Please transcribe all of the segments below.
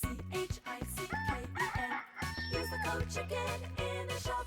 Use the code CHICKEN in the shop.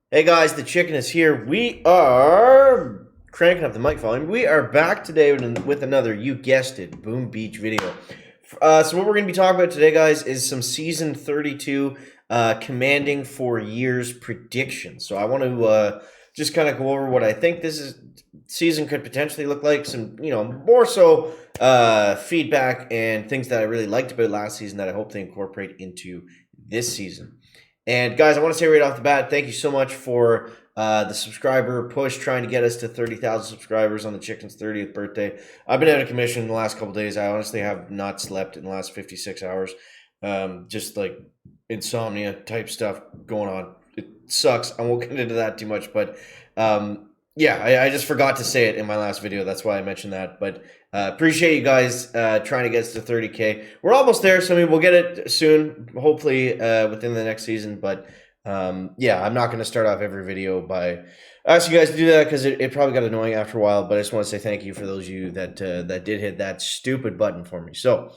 Hey guys, the chicken is here. We are cranking up the mic volume. We are back today with another, you guessed it, Boom Beach video. So what we're going to be talking about today, guys, is some Season 32 Commanding for Years predictions. So I want to just kind of go over what I think season could potentially look like, some, more so feedback and things that I really liked about last season that I hope they incorporate into this season. And guys, I want to say right off the bat, thank you so much for the subscriber push, trying to get us to 30,000 subscribers on the chicken's 30th birthday. I've been out of commission in the last couple days. I honestly have not slept in the last 56 hours. Just like insomnia type stuff going on. It sucks. I won't get into that too much, but yeah, I just forgot to say it in my last video. That's why I mentioned that. But appreciate you guys trying to get us to 30K. We're almost there, so we'll get it soon, hopefully within the next season. But yeah, I'm not going to start off every video by asking you guys to do that because it probably got annoying after a while. But I just want to say thank you for those of you that did hit that stupid button for me. So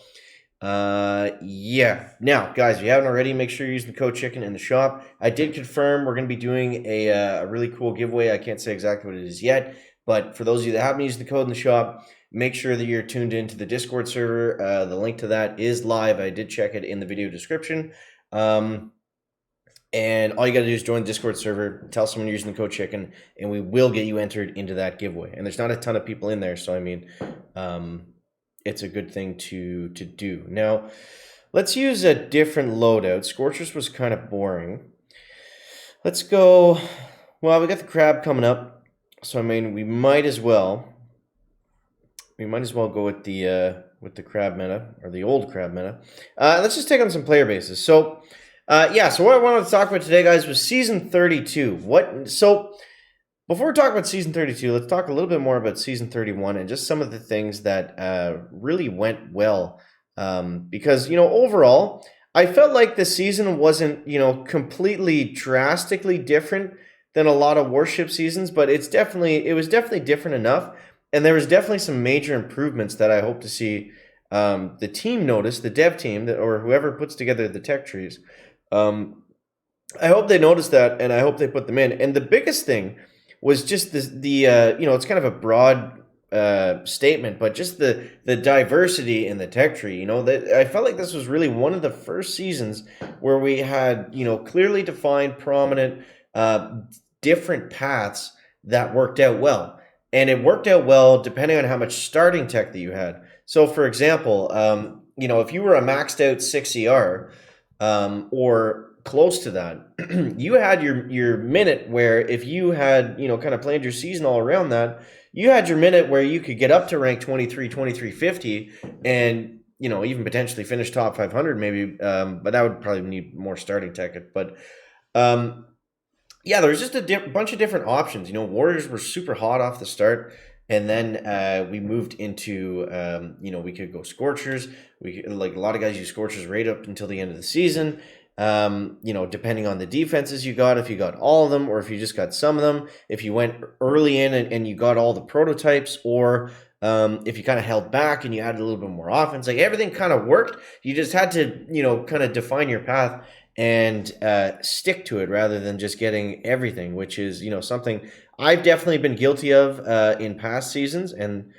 yeah. Now, guys, if you haven't already, make sure you use the code CHICKEN in the shop. I did confirm we're going to be doing a really cool giveaway. I can't say exactly what it is yet, but for those of you that haven't used the code in the shop, make sure that you're tuned into the Discord server. The link to that is live. I did check it in the video description. And all you got to do is join the Discord server, tell someone you're using the code CHICKEN, and we will get you entered into that giveaway. And there's not a ton of people in there, so I mean, it's a good thing to do. Now, let's use a different loadout. Scorchers was kind of boring. Let's go. Well, we got the crab coming up, so I mean, we might as well go with the crab meta, or the old crab meta. Let's just take on some player bases. So yeah, so what I wanted to talk about today, guys, was Season 32. Before we talk about Season 32, let's talk a little bit more about Season 31 and just some of the things that really went well. Because, overall, I felt like the season wasn't, completely drastically different than a lot of Warship seasons, but it was definitely different enough. And there was definitely some major improvements that I hope to see the team notice, the dev team, or whoever puts together the tech trees. I hope they notice that, and I hope they put them in. And the biggest thing was just it's kind of a broad statement, but just the diversity in the tech tree. I felt like this was really one of the first seasons where we had clearly defined, prominent, different paths that worked out well, and it worked out well depending on how much starting tech that you had. So, for example, if you were a maxed out 6ER or close to that, you had your minute where if you had kind of planned your season all around that, you had your minute where you could get up to rank 2350 and even potentially finish top 500 maybe, but that would probably need more starting tech. But yeah, there was just a bunch of different options. Warriors were super hot off the start, and then we moved into we could go Scorchers. Like a lot of guys use Scorchers right up until the end of the season. Depending on the defenses you got, if you got all of them or if you just got some of them, if you went early in and you got all the prototypes, or if you kind of held back and you had a little bit more offense, like everything kind of worked. You just had to, kind of define your path and stick to it rather than just getting everything, which is, something I've definitely been guilty of in past seasons. And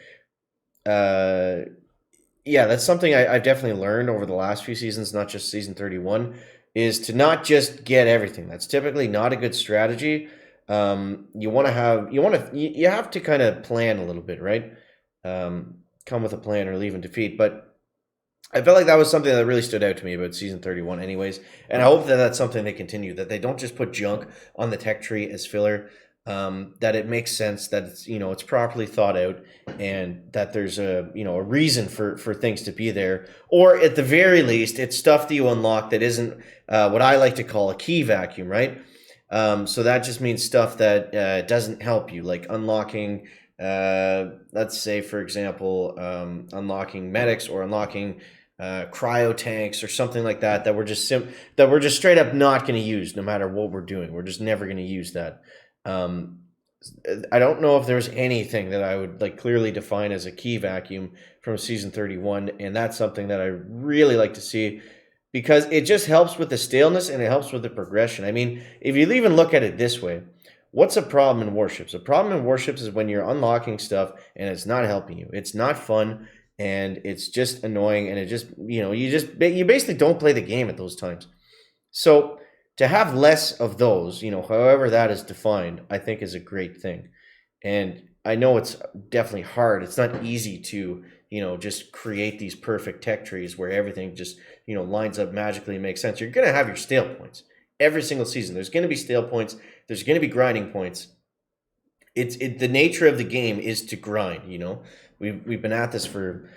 yeah, that's something I've definitely learned over the last few seasons, not just Season 31, is to not just get everything. That's typically not a good strategy. You have to kind of plan a little bit, right? Come with a plan or leave in defeat. But I felt like that was something that really stood out to me about Season 31 anyways. And I hope that that's something they continue, that they don't just put junk on the tech tree as filler, that it makes sense, that it's properly thought out, and that there's a reason for things to be there, or at the very least it's stuff that you unlock that isn't what I like to call a key vacuum, right? So that just means stuff that doesn't help you, like unlocking let's say, for example, unlocking medics or unlocking cryo tanks or something like that, that we're just straight up not going to use no matter what we're doing. We're just never going to use that. I don't know if there's anything that I would like clearly define as a key vacuum from season 31, and that's something that I really like to see because it just helps with the staleness and it helps with the progression. I mean, if you even look at it this way, what's a problem in Warships? A problem in Warships is when you're unlocking stuff and it's not helping you. It's not fun and it's just annoying and it just, you basically don't play the game at those times. So to have less of those, however that is defined, I think is a great thing. And I know it's definitely hard. It's not easy to, just create these perfect tech trees where everything just, lines up magically and makes sense. You're going to have your stale points every single season. There's going to be stale points. There's going to be grinding points. The nature of the game is to grind, We've been at this for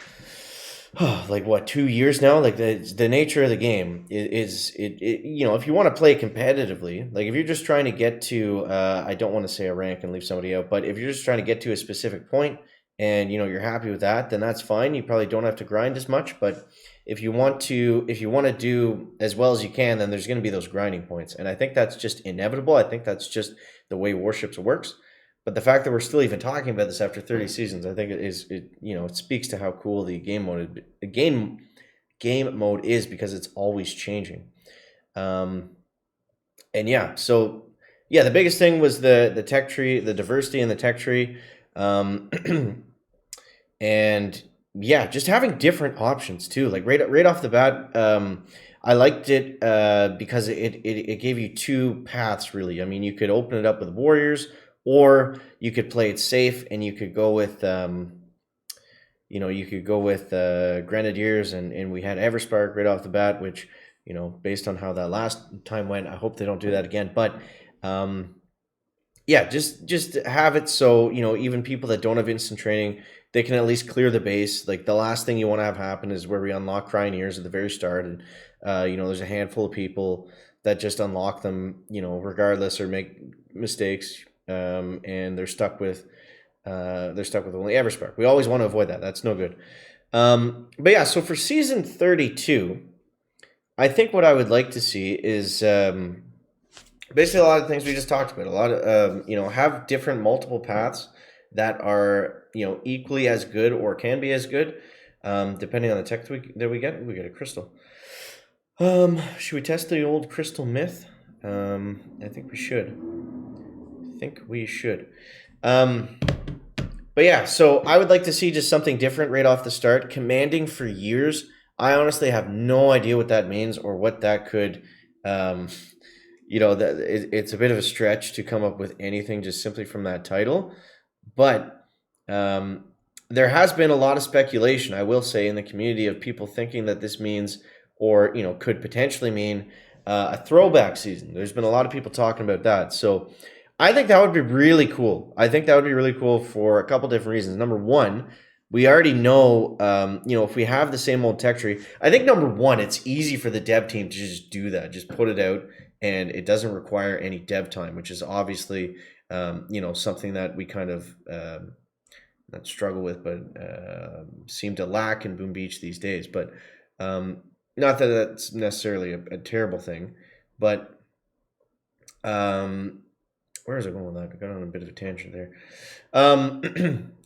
like what 2 years now. Like the nature of the game is if you want to play competitively, like if you're just trying to get to I don't want to say a rank and leave somebody out, but if you're just trying to get to a specific point and you're happy with that, then that's fine. You probably don't have to grind as much. But if you want to do as well as you can, then there's going to be those grinding points, and I think that's just inevitable. I think that's just the way Warships works. But the fact that we're still even talking about this after 30 seasons, I think it speaks to how cool the game mode is because it's always changing. And yeah, so yeah, the biggest thing was the tech tree, the diversity in the tech tree, and yeah, just having different options too. Like right off the bat, I liked it because it gave you two paths really. I mean, you could open it up with warriors, or you could play it safe and you could go with grenadiers, and we had Everspark right off the bat, which based on how that last time went, I hope they don't do that again. But yeah, just have it so even people that don't have instant training, they can at least clear the base. Like the last thing you want to have happen is where we unlock crying ears at the very start, and there's a handful of people that just unlock them regardless or make mistakes, and they're stuck with only Everspark. We always want to avoid that. That's no good. But yeah, so for season 32, I think what I would like to see is basically a lot of things we just talked about. A lot of have different multiple paths that are equally as good or can be as good, depending on the tech that we get. We get a crystal. Should we test the old crystal myth? I think we should. But yeah, so I would like to see just something different right off the start. Commanding for years, I honestly have no idea what that means or what that could. It's a bit of a stretch to come up with anything just simply from that title, but there has been a lot of speculation, I will say, in the community of people thinking that this means, or could potentially mean, a throwback season. There's been a lot of people talking about that, so I think that would be really cool. I think that would be really cool for a couple different reasons. Number one, we already know, if we have the same old tech tree, I think number one, it's easy for the dev team to just do that, just put it out, and it doesn't require any dev time, which is obviously, something that we kind of not struggle with, but seem to lack in Boom Beach these days. But not that that's necessarily a terrible thing, but where is it going with that? I got on a bit of a tangent there.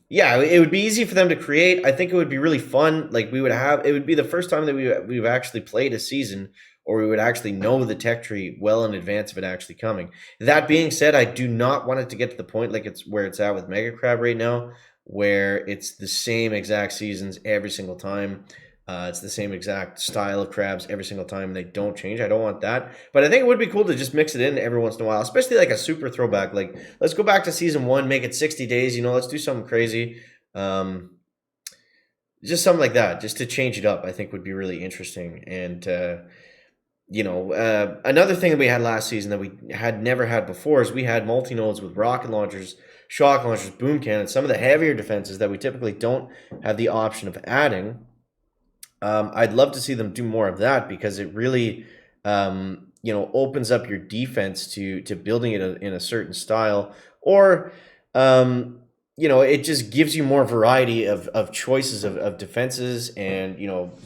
Yeah, it would be easy for them to create. I think it would be really fun. Like it would be the first time that we've actually played a season, or we would actually know the tech tree well in advance of it actually coming. That being said, I do not want it to get to the point like it's where it's at with Mega Crab right now, where it's the same exact seasons every single time. It's the same exact style of crabs every single time, and they don't change. I don't want that. But I think it would be cool to just mix it in every once in a while, especially like a super throwback. Like, let's go back to season 1, make it 60 days. Let's do something crazy. Just something like that, just to change it up, I think would be really interesting. And, another thing that we had last season that we had never had before is we had multi-nodes with rocket launchers, shock launchers, boom cannons, some of the heavier defenses that we typically don't have the option of adding. I'd love to see them do more of that because it really, opens up your defense to building it in a certain style, or, it just gives you more variety of choices of defenses and,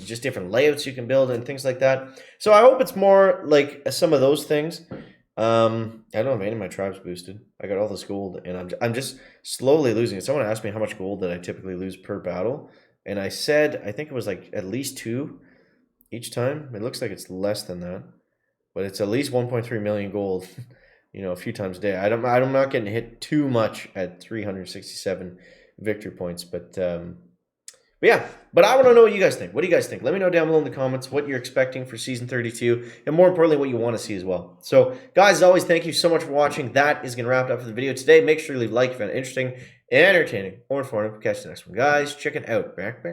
just different layouts you can build and things like that. So I hope it's more like some of those things. I don't have any of my tribes boosted. I got all this gold, and I'm just slowly losing it. Someone asked me how much gold that I typically lose per battle, and I said I think it was like at least 2 each time. It looks like it's less than that, but it's at least 1.3 million gold. A few times a day. I'm not getting hit too much at 367 victory points, but yeah, but I want to know what you guys think. What do you guys think? Let me know down below in the comments what you're expecting for Season 32, and more importantly, what you want to see as well. So, guys, as always, thank you so much for watching. That is going to wrap it up for the video today. Make sure you leave a like if you found it interesting and entertaining or informative. Catch you the next one, guys. Check it out. Back.